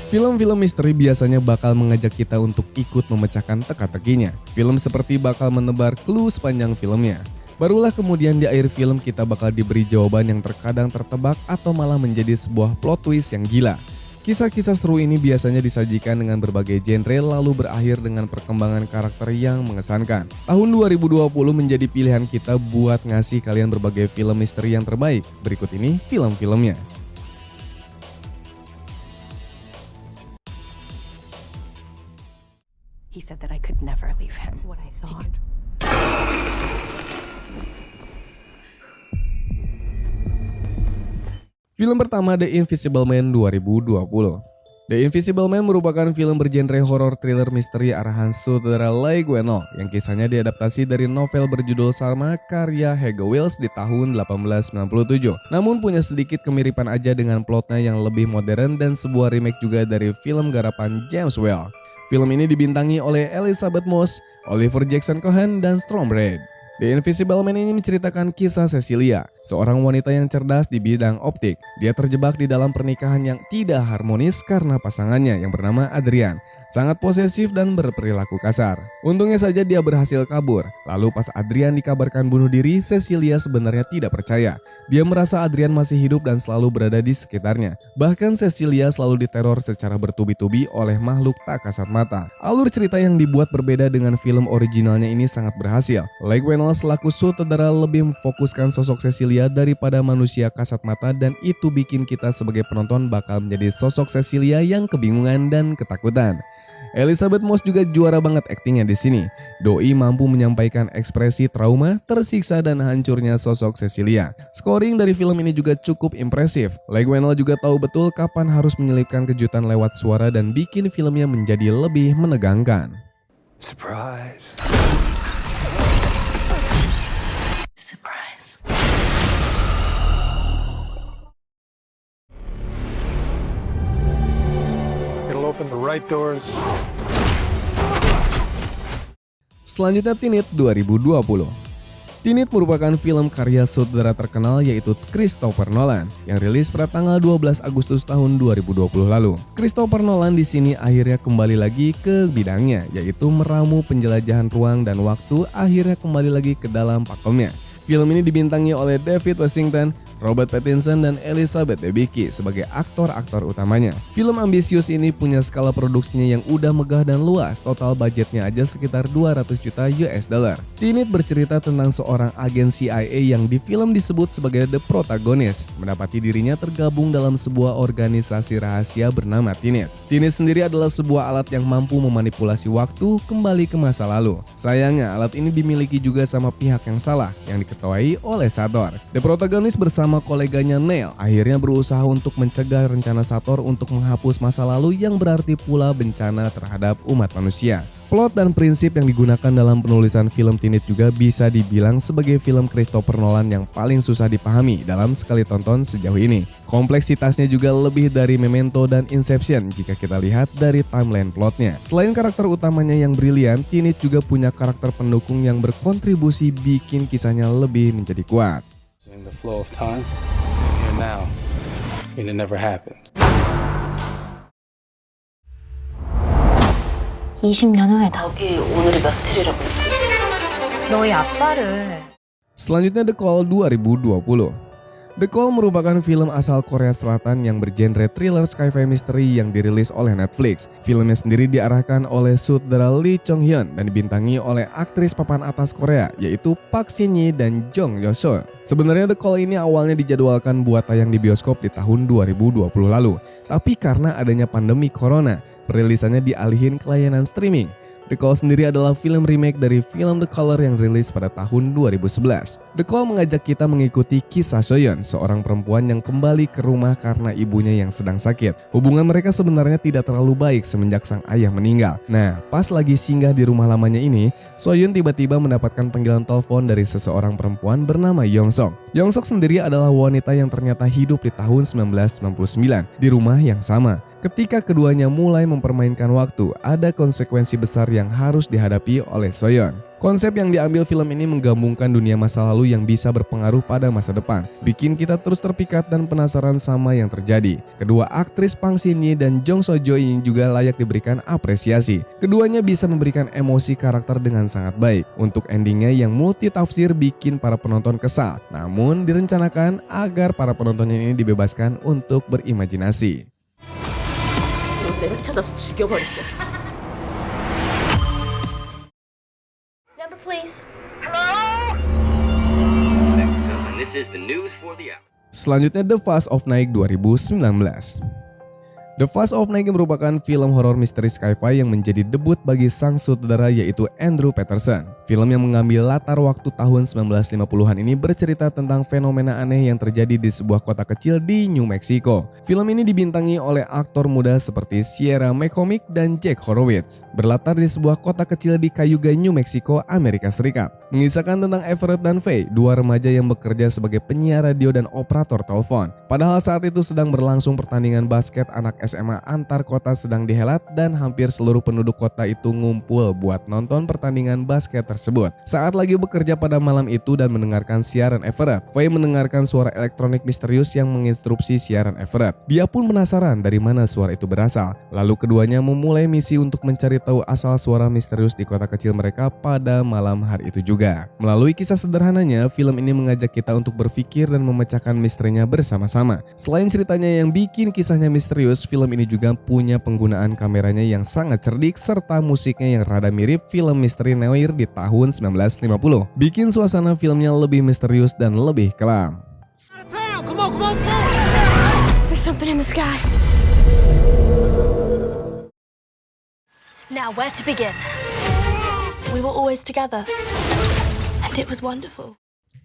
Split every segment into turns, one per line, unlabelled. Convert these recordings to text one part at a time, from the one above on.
Film-film misteri biasanya bakal mengajak kita untuk ikut memecahkan teka-tekinya. Film seperti bakal menebar clue sepanjang filmnya. Barulah kemudian di akhir film kita bakal diberi jawaban yang terkadang tertebak atau malah menjadi sebuah plot twist yang gila. Kisah-kisah seru ini biasanya disajikan dengan berbagai genre lalu berakhir dengan perkembangan karakter yang mengesankan. Tahun 2020 menjadi pilihan kita buat ngasih kalian berbagai film misteri yang terbaik. Berikut ini film-filmnya.
He said that I could never leave him. What I thought.
Film pertama The Invisible Man 2020. The Invisible Man merupakan film bergenre horor thriller misteri arahan sutradara Leigh Whannell yang kisahnya diadaptasi dari novel berjudul sama karya H.G. Wells di tahun 1897. Namun punya sedikit kemiripan aja dengan plotnya yang lebih modern dan sebuah remake juga dari film garapan James Whale. Film ini dibintangi oleh Elizabeth Moss, Oliver Jackson Cohen, dan Storm Reid. The Invisible Man ini menceritakan kisah Cecilia, seorang wanita yang cerdas di bidang optik. Dia terjebak di dalam pernikahan yang tidak harmonis karena pasangannya yang bernama Adrian sangat posesif dan berperilaku kasar. Untungnya saja dia berhasil kabur. Lalu pas Adrian dikabarkan bunuh diri, Cecilia sebenarnya tidak percaya. Dia merasa Adrian masih hidup dan selalu berada di sekitarnya. Bahkan Cecilia selalu diteror secara bertubi-tubi oleh makhluk tak kasat mata. Alur cerita yang dibuat berbeda dengan film originalnya ini sangat berhasil. Leigh Whannell selaku sutradara lebih memfokuskan sosok Cecilia daripada manusia kasat mata dan itu bikin kita sebagai penonton bakal menjadi sosok Cecilia yang kebingungan dan ketakutan. Elizabeth Moss juga juara banget aktingnya di sini. Doi mampu menyampaikan ekspresi trauma, tersiksa dan hancurnya sosok Cecilia. Scoring dari film ini juga cukup impresif. Leigh Whannell juga tahu betul kapan harus menyelipkan kejutan lewat suara dan bikin filmnya menjadi lebih menegangkan.
Surprise.
Surprise.
It'll open the right doors.
Selanjutnya Tenet 2020. Tenet merupakan film karya sutradara terkenal yaitu Christopher Nolan yang rilis pada tanggal 12 Agustus tahun 2020 lalu. Christopher Nolan di sini akhirnya kembali lagi ke bidangnya yaitu meramu penjelajahan ruang dan waktu, akhirnya kembali lagi ke dalam pakemnya. Film ini dibintangi oleh David Washington, Robert Pattinson, dan Elizabeth Debicki sebagai aktor-aktor utamanya. Film ambisius ini punya skala produksinya yang udah megah dan luas, total budgetnya aja sekitar 200 juta US dollar. Tenet bercerita tentang seorang agen CIA yang di film disebut sebagai the protagonist, mendapati dirinya tergabung dalam sebuah organisasi rahasia bernama Tenet. Tenet sendiri adalah sebuah alat yang mampu memanipulasi waktu kembali ke masa lalu. Sayangnya alat ini dimiliki juga sama pihak yang salah, yang diketuai oleh Sator. The protagonist bersama koleganya Neil akhirnya berusaha untuk mencegah rencana Sator untuk menghapus masa lalu yang berarti pula bencana terhadap umat manusia. Plot dan prinsip yang digunakan dalam penulisan film Tenet juga bisa dibilang sebagai film Christopher Nolan yang paling susah dipahami dalam sekali tonton sejauh ini. Kompleksitasnya juga lebih dari Memento dan Inception jika kita lihat dari timeline plotnya. Selain karakter utamanya yang brilian, Tenet juga punya karakter pendukung yang berkontribusi bikin kisahnya lebih menjadi kuat.
In the flow of time, and now, and it never happened.
20년 후에다.
거기 오늘이 며칠이라고 했지?
너희 아빠를.
Selanjutnya The Call 2020. The Call merupakan film asal Korea Selatan yang bergenre thriller sci-fi misteri yang dirilis oleh Netflix. Filmnya sendiri diarahkan oleh sutradara Lee Chong Hyun dan dibintangi oleh aktris papan atas Korea yaitu Park Shin Hye dan Jong Yo Sol. Sebenarnya The Call ini awalnya dijadwalkan buat tayang di bioskop di tahun 2020 lalu, tapi karena adanya pandemi corona, perilisannya dialihin ke layanan streaming. The Call sendiri adalah film remake dari film The Color yang rilis pada tahun 2011. The Call mengajak kita mengikuti kisah Soyeon, seorang perempuan yang kembali ke rumah karena ibunya yang sedang sakit. Hubungan mereka sebenarnya tidak terlalu baik semenjak sang ayah meninggal. Nah, pas lagi singgah di rumah lamanya ini, Soyeon tiba-tiba mendapatkan panggilan telepon dari seseorang perempuan bernama Yongsok. Yongsok sendiri adalah wanita yang ternyata hidup di tahun 1999 di rumah yang sama. Ketika keduanya mulai mempermainkan waktu, ada konsekuensi besar yang harus dihadapi oleh Soyeon. Konsep yang diambil film ini menggabungkan dunia masa lalu yang bisa berpengaruh pada masa depan, bikin kita terus terpikat dan penasaran sama yang terjadi. Kedua aktris Park Shin-hye dan Jong So-jo ini juga layak diberikan apresiasi. Keduanya bisa memberikan emosi karakter dengan sangat baik. Untuk endingnya yang multitafsir bikin para penonton kesal, namun direncanakan agar para penontonnya ini dibebaskan untuk berimajinasi.
내가 찾아서 죽여버렸어. Number please.
And this is the news for the hour.
Selanjutnya The Fast of Night 2019. The Fast of Night merupakan film horor misteri sci-fi yang menjadi debut bagi sang sutradara yaitu Andrew Patterson. Film yang mengambil latar waktu tahun 1950-an ini bercerita tentang fenomena aneh yang terjadi di sebuah kota kecil di New Mexico. Film ini dibintangi oleh aktor muda seperti Sierra McCormick dan Jack Horowitz. Berlatar di sebuah kota kecil di Cayuga, New Mexico, Amerika Serikat. Mengisahkan tentang Everett dan Faye, dua remaja yang bekerja sebagai penyiar radio dan operator telepon. Padahal saat itu sedang berlangsung pertandingan basket anak SMA antar kota sedang dihelat dan hampir seluruh penduduk kota itu ngumpul buat nonton pertandingan basket tersebut. Saat lagi bekerja pada malam itu dan mendengarkan siaran Everett, Faye mendengarkan suara elektronik misterius yang menginstruksi siaran Everett. Dia pun penasaran dari mana suara itu berasal. Lalu keduanya memulai misi untuk mencari tahu asal suara misterius di kota kecil mereka pada malam hari itu juga. Melalui kisah sederhananya, film ini mengajak kita untuk berpikir dan memecahkan misterinya bersama-sama. Selain ceritanya yang bikin kisahnya misterius, film ini juga punya penggunaan kameranya yang sangat cerdik serta musiknya yang rada mirip film misteri Noir di tahun 1950. Bikin suasana filmnya lebih misterius dan lebih kelam.
There's something in the sky. Now, where to begin? We were always together. And it was wonderful.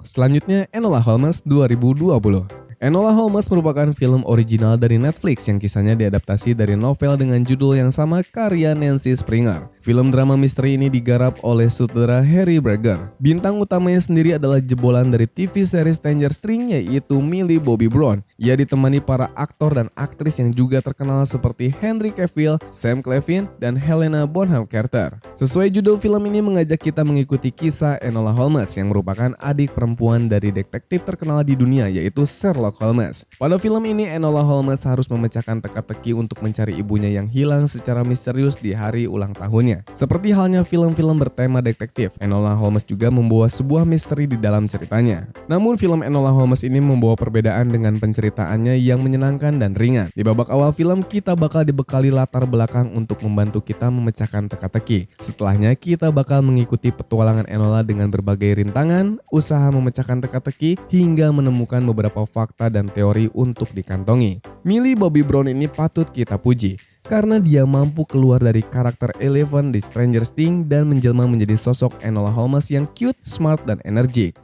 Selanjutnya, Enola Holmes 2020. Enola Holmes merupakan film original dari Netflix yang kisahnya diadaptasi dari novel dengan judul yang sama karya Nancy Springer. Film drama misteri ini digarap oleh sutradara Harry Berger. Bintang utamanya sendiri adalah jebolan dari TV series Stranger Things yaitu Millie Bobby Brown. Ia ditemani para aktor dan aktris yang juga terkenal seperti Henry Cavill, Sam Claflin, dan Helena Bonham Carter. Sesuai judul film ini mengajak kita mengikuti kisah Enola Holmes yang merupakan adik perempuan dari detektif terkenal di dunia yaitu Sherlock Holmes. Pada film ini Enola Holmes harus memecahkan teka-teki untuk mencari ibunya yang hilang secara misterius di hari ulang tahunnya. Seperti halnya film-film bertema detektif, Enola Holmes juga membawa sebuah misteri di dalam ceritanya. Namun film Enola Holmes ini membawa perbedaan dengan penceritaannya yang menyenangkan dan ringan. Di babak awal film kita bakal dibekali latar belakang untuk membantu kita memecahkan teka-teki. Setelahnya kita bakal mengikuti petualangan Enola dengan berbagai rintangan, usaha memecahkan teka-teki hingga menemukan beberapa fakta dan teori untuk dikantongi. Millie Bobby Brown ini patut kita puji karena dia mampu keluar dari karakter Eleven di Stranger Things dan menjelma menjadi sosok Enola Holmes yang cute, smart, dan energik.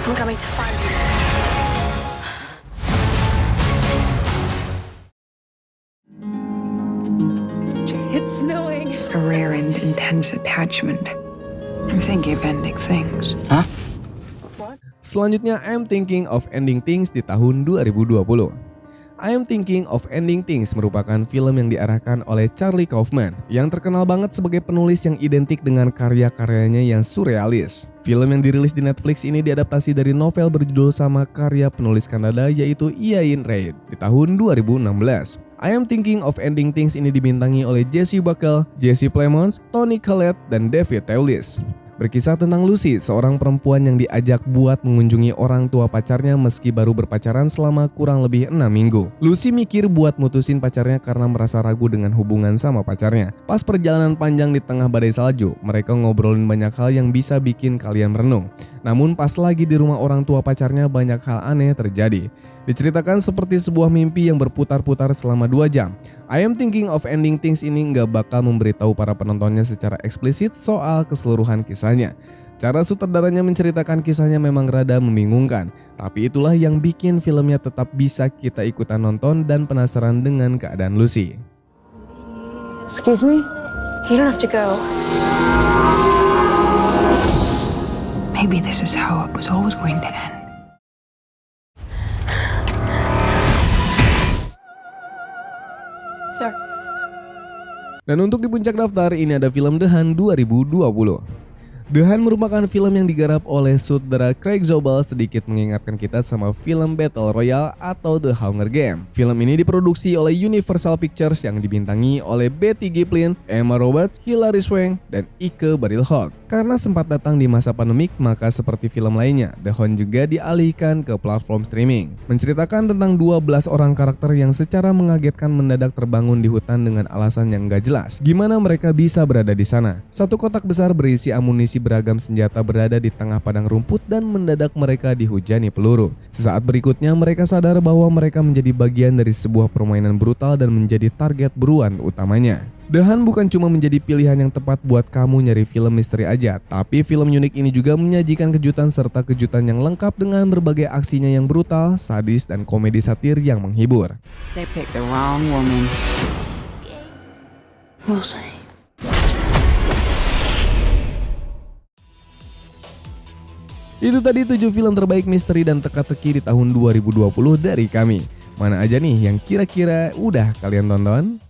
I'm coming to find you.
It's snowing.
A rare and intense attachment. I'm thinking of ending things.
Selanjutnya, I'm Thinking of Ending Things di tahun 2020. I Am Thinking of Ending Things merupakan film yang diarahkan oleh Charlie Kaufman yang terkenal banget sebagai penulis yang identik dengan karya-karyanya yang surrealis. Film yang dirilis di Netflix ini diadaptasi dari novel berjudul sama karya penulis Kanada yaitu Iain Reid di tahun 2016. I Am Thinking of Ending Things ini dibintangi oleh Jesse Buckel, Jesse Plemons, Toni Collette, dan David Thewlis. Berkisah tentang Lucy, seorang perempuan yang diajak buat mengunjungi orang tua pacarnya meski baru berpacaran selama kurang lebih 6 minggu. Lucy mikir buat mutusin pacarnya karena merasa ragu dengan hubungan sama pacarnya. Pas perjalanan panjang di tengah badai salju, mereka ngobrolin banyak hal yang bisa bikin kalian merenung. Namun pas lagi di rumah orang tua pacarnya banyak hal aneh terjadi. Diceritakan seperti sebuah mimpi yang berputar-putar selama 2 jam. I Am Thinking of Ending Things ini nggak bakal memberitahu para penontonnya secara eksplisit soal keseluruhan kisahnya. Cara sutradaranya menceritakan kisahnya memang rada membingungkan, tapi itulah yang bikin filmnya tetap bisa kita ikutan nonton dan penasaran dengan keadaan Lucy.
Excuse me?
You don't have to go.
Maybe this is how it was always going to end.
Sir.
Dan untuk di puncak daftar ini ada film The Hunt 2020. The Hunt merupakan film yang digarap oleh sutradara Craig Zobel, sedikit mengingatkan kita sama film Battle Royale atau The Hunger Games. Film ini diproduksi oleh Universal Pictures yang dibintangi oleh Betty Giplin, Emma Roberts, Hilary Swank, dan Ike Barinholtz. Karena sempat datang di masa pandemik, maka seperti film lainnya, The Hunt juga dialihkan ke platform streaming. Menceritakan tentang 12 orang karakter yang secara mengagetkan mendadak terbangun di hutan dengan alasan yang gak jelas. Gimana mereka bisa berada di sana? Satu kotak besar berisi amunisi beragam senjata berada di tengah padang rumput dan mendadak mereka dihujani peluru. Sesaat berikutnya mereka sadar bahwa mereka menjadi bagian dari sebuah permainan brutal dan menjadi target buruan utamanya. The Hunt bukan cuma menjadi pilihan yang tepat buat kamu nyari film misteri aja, tapi film unik ini juga menyajikan kejutan serta kejutan yang lengkap dengan berbagai aksinya yang brutal, sadis, dan komedi satir yang menghibur.
They picked the wrong woman.
We'll see.
Itu tadi 7 film terbaik misteri dan teka-teki di tahun 2020 dari kami. Mana aja nih yang kira-kira udah kalian tonton?